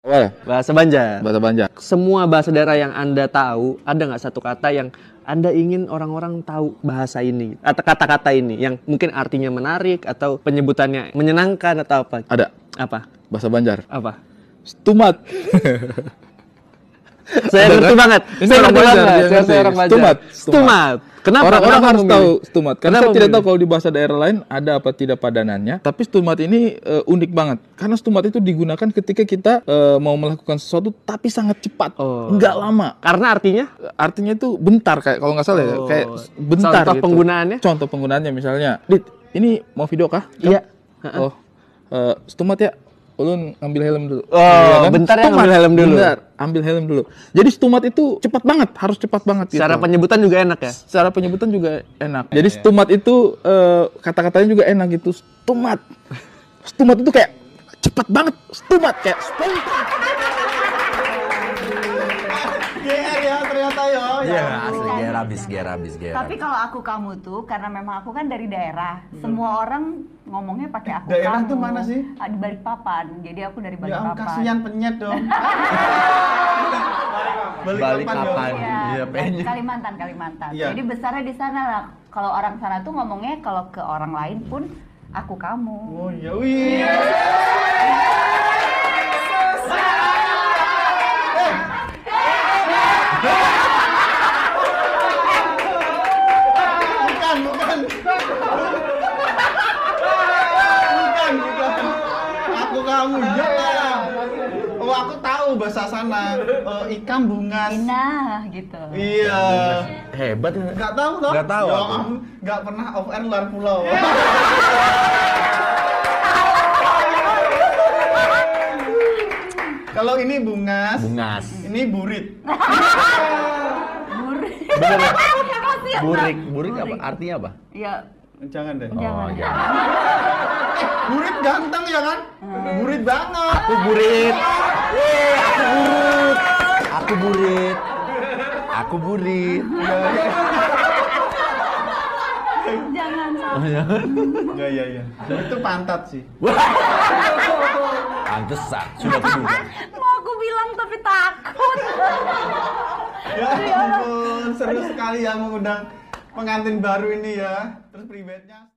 Bahasa Banjar. Bahasa Banjar. Semua bahasa daerah yang Anda tahu, ada nggak satu kata yang Anda ingin orang-orang tahu bahasa ini? Atau kata-kata ini yang mungkin artinya menarik atau penyebutannya menyenangkan atau apa? Ada. Apa? Bahasa Banjar. Apa? Stumat. Saya ngerti banget. Saya ngerti banget. Saya orang Banjar. Stumat. Kenapa? Orang harus tahu stumat. Karena saya tidak memilih? tahu kalau di bahasa daerah lain ada apa tidak padanannya. Tapi stumat ini unik banget. Karena stumat itu digunakan ketika kita mau melakukan sesuatu tapi sangat cepat, nggak lama. Karena artinya? Artinya itu bentar, kayak kalau nggak salah ya, kayak bentar. Contoh gitu. penggunaannya? Contoh penggunaannya misalnya, Dit, ini mau video kah? Iya. Oh, stumat ya. Ulun ambil helm dulu. Oh, ya kan? bentar ya, Stumat, ambil helm dulu. Bentar, ambil helm dulu. Jadi stumat itu cepat banget, harus cepat banget gitu. Secara penyebutan juga enak ya? Secara penyebutan juga enak. Jadi stumat itu kata-katanya juga enak gitu. Stumat. Stumat itu kayak cepat banget. Stumat kayak spontan. GR ya ternyata ya. Iya, asli GR abis. Tapi kalau aku kamu tuh, karena memang aku kan dari daerah, semua orang ngomongnya pakai aku Daerah kamu. tuh mana sih? Di Balikpapan. Jadi aku dari Ya Balikpapan. kasihan penyet dong. Balikpapan. Iya, Iya, pengen. Kalimantan. Iya. Jadi besarnya di sana lah. Kalau orang sana tuh ngomongnya kalau ke orang lain pun aku kamu. Oh iya, wih. Bukan. Aku kamu ya. Oh, aku tahu bahasa sana. Ikan bungas. Nah, gitu. Iya. Hebat. Nggak tahu loh. Nggak tahu Ya, aku. nggak pernah off air luar pulau. Kalau ini bungas. Ini burit. Burik apa? Artinya apa? Ya, Jangan deh. jangan. Burit ganteng ya kan? Burit banget. Aku burit. Aku burit. Jangan Iya. Itu pantat sih. Pantesan sudah keduga. Mau aku bilang tapi takut. Ya ampun, seru sekali ya mengundang pengantin baru ini ya. Terus pribadnya